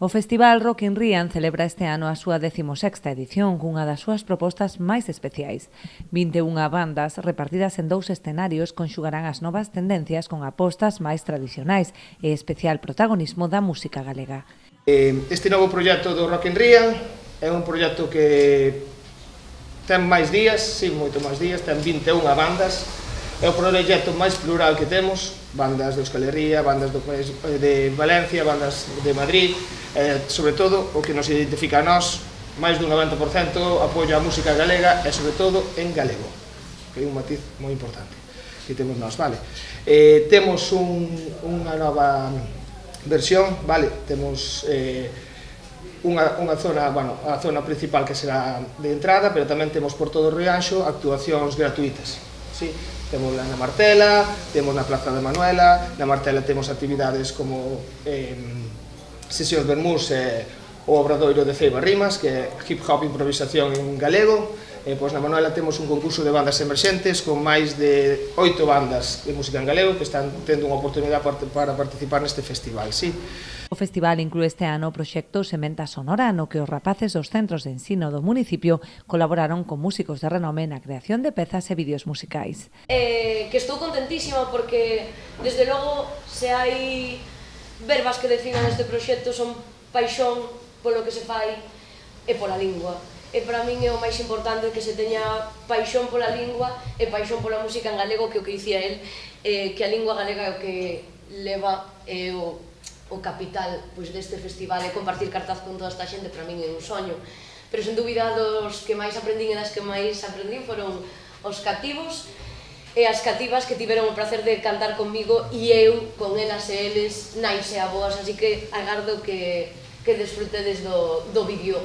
O Festival Rock in Rian celebra este ano a súa 16ª edición cunha das súas propostas máis especiais. 21 bandas repartidas en 2 escenarios conxugarán as novas tendencias con apostas máis tradicionais e especial protagonismo da música galega. Este novo proxecto do Rock in Rian é un proxecto que ten máis días, sí, moito máis días, ten 21 bandas. É o proxecto máis plural que temos, bandas de Euskal Herria, bandas de Valencia, bandas de Madrid, sobre todo o que nos identifica a nós, máis dun 90% apoio á música galega e sobre todo en galego, que é un matiz moi importante que temos nós, vale? Temos unha nova versión, vale? Temos unha zona, bueno, a zona principal que será de entrada, pero tamén temos por todo o Rianxo actuacións gratuitas, sí? Temos na Martela, temos na Plaza de Manuela, na Martela temos actividades como sesións vermús e o obradoiro de Ceiba Rimas, que é hip hop improvisación en galego. Pois na Manuela temos un concurso de bandas emerxentes con máis de 8 bandas de música en galego que están tendo unha oportunidade para participar neste festival, sí. O festival inclúe este ano o proxecto Sementa Sonora, no que os rapaces dos centros de ensino do municipio colaboraron con músicos de renome na creación de pezas e vídeos musicais. Que estou contentísima porque, desde logo, se hai verbas que definan este proxecto son paixón polo que se fai e pola lingua. E para min é o máis importante que se teña paixón pola lingua e paixón pola música en galego, que o que dicía el, que a lingua galega é o que leva o capital deste festival, e compartir cartaz con toda esta xente para min é un soño. Pero sen dúbida dos que máis aprendín e das que máis aprendín foron os cativos e as cativas que tiveron o placer de cantar comigo e eu con elas e eles nais e avoas, así que agardo que desfrutedes do vídeo.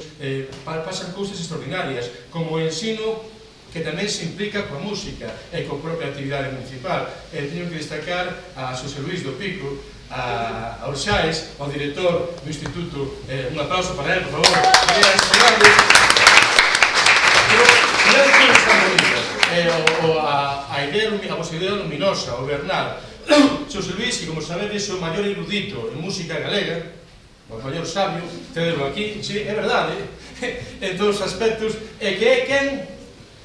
Pasan cousas extraordinarias, como o ensino que tamén se implica coa música e coa propia actividade municipal. Teño que destacar a Xosé Luís do Pico, a Orxáez, ao director do Instituto, un aplauso para él, por favor. A vosa idea luminosa, o Bernal. Xosé Luís, que como sabedes, é o maior erudito en música galega, o maior sabio, tedelo aquí, sí, é verdade, en todos os aspectos, e que é quen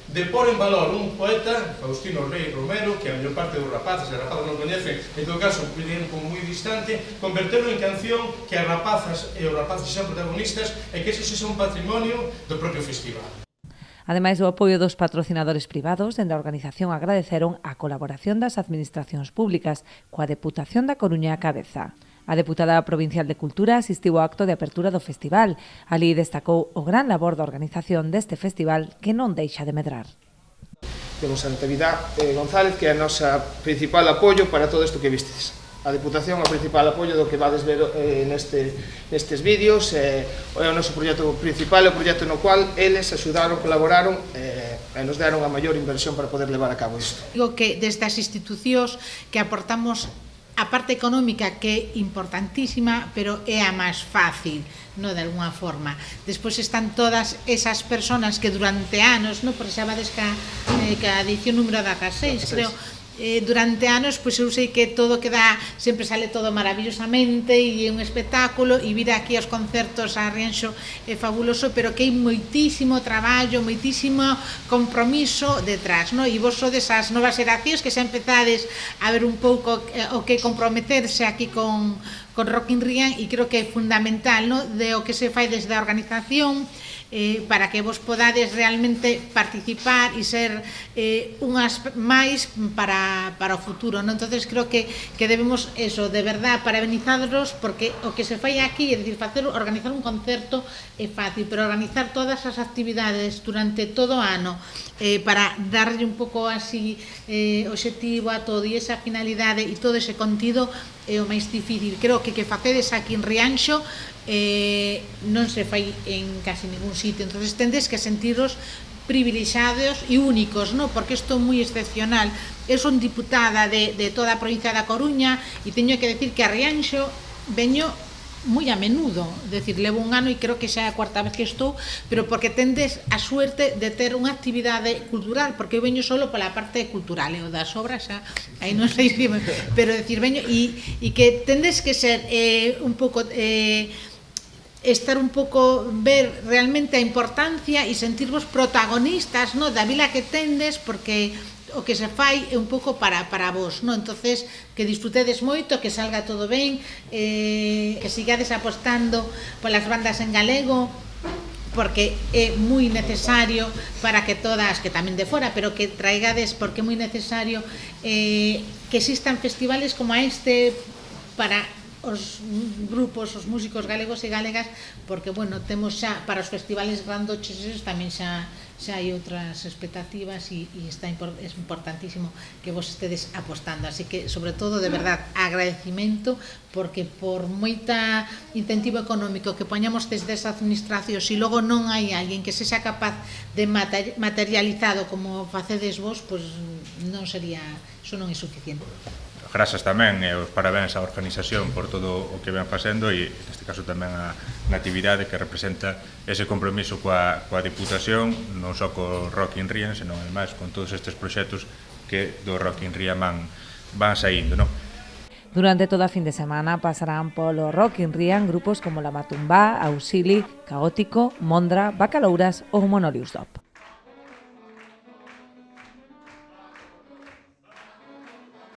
de pôr en valor un poeta, Faustino Rei Romero, que a mellor parte dos rapaces e rapazas non coñecen, en todo caso, un tempo moi distante, convertelo en canción que as rapazas e os rapaces sean protagonistas e que ese sexa un patrimonio do propio festival. Ademais do apoio dos patrocinadores privados, dende a organización agradeceron a colaboración das administracións públicas, coa Deputación da Coruña á cabeza. A deputada provincial de Cultura asistiu ao acto de apertura do festival. Alí destacou o gran labor da organización deste festival que non deixa de medrar. Temos a Natividad González, que é a nosa principal apoio para todo isto que vistedes. A Deputación é o principal apoio do que vades ver nestes vídeos, é o noso proxecto principal, é o proxecto no cual eles axudaron, colaboraron e nos deron a maior inversión para poder levar a cabo isto. Digo que desde as institucións que aportamos a parte económica, que é importantísima, pero é a máis fácil, de alguna forma. Despois están todas esas personas que durante anos, porque sabades que a edición número 16, creo, durante anos, pois eu sei que todo queda, sempre sale todo maravillosamente e é un espectáculo, e vir aquí aos concertos a Rianxo é fabuloso, pero que hai moitísimo traballo, moitísimo compromiso detrás, e vos sodes as novas xeracións que xa empezades a ver un pouco o que comprometerse aquí con Rock in Rian, e creo que é fundamental de o que se fai desde a organización para que vos podades realmente participar e ser unhas máis para o futuro. Entonces creo que debemos eso, de verdad, parabenizarlos, porque o que se fai aquí, é dicir, organizar un concerto é fácil, pero organizar todas as actividades durante todo o ano para darlle un pouco así obxectivo a todo e esa finalidade e todo ese contido é o máis difícil. Creo que facedes aquí en Rianxo non se fai en casi ningún sitio, entonces tendes que sentiros privilexiados e únicos, porque isto é moi excepcional. Eu son diputada de toda a provincia da Coruña e teño que decir que a Rianxo veño moi a menudo, decir, levo un ano e creo que xa é a cuarta vez que estou, pero porque tendes a suerte de ter unha actividade cultural, porque eu veño solo pola parte cultural, e o das obras xa, aí non sei, pero decir, veño, e que tendes que ser un pouco estar un pouco, ver realmente a importancia e sentirvos protagonistas, no, da vila que tendes, porque o que se fai é un pouco para vos, no? Entonces, que disfrutedes moito, que salga todo ben, que sigades apostando polas bandas en galego, porque é moi necesario para que todas, que tamén de fora, pero que traigades, porque é moi necesario que existan festivales como este para os grupos, os músicos galegos e galegas, porque, bueno, temos xa para os festivales grandoches tamén xa hai outras expectativas e é importantísimo que vos estedes apostando, así que, sobre todo, de verdad, agradecimento, porque por moita incentivo económico que poñamos desde esa administración, se logo non hai alguén que sexa capaz de materializado como facedes vos, pois non sería, iso non é suficiente. Grazas tamén e os parabéns á organización por todo o que ven facendo e neste caso tamén a Natividade, que representa ese compromiso coa Diputación, non só co Rock in Ría, senón ademais con todos estes proxectos que do Rock in Ría van saindo, non? Durante toda a fin de semana pasarán polo Rock in Ría grupos como La Matumbá, Auxili, Caótico, Mondra, Bacalouras ou Monolius Dop.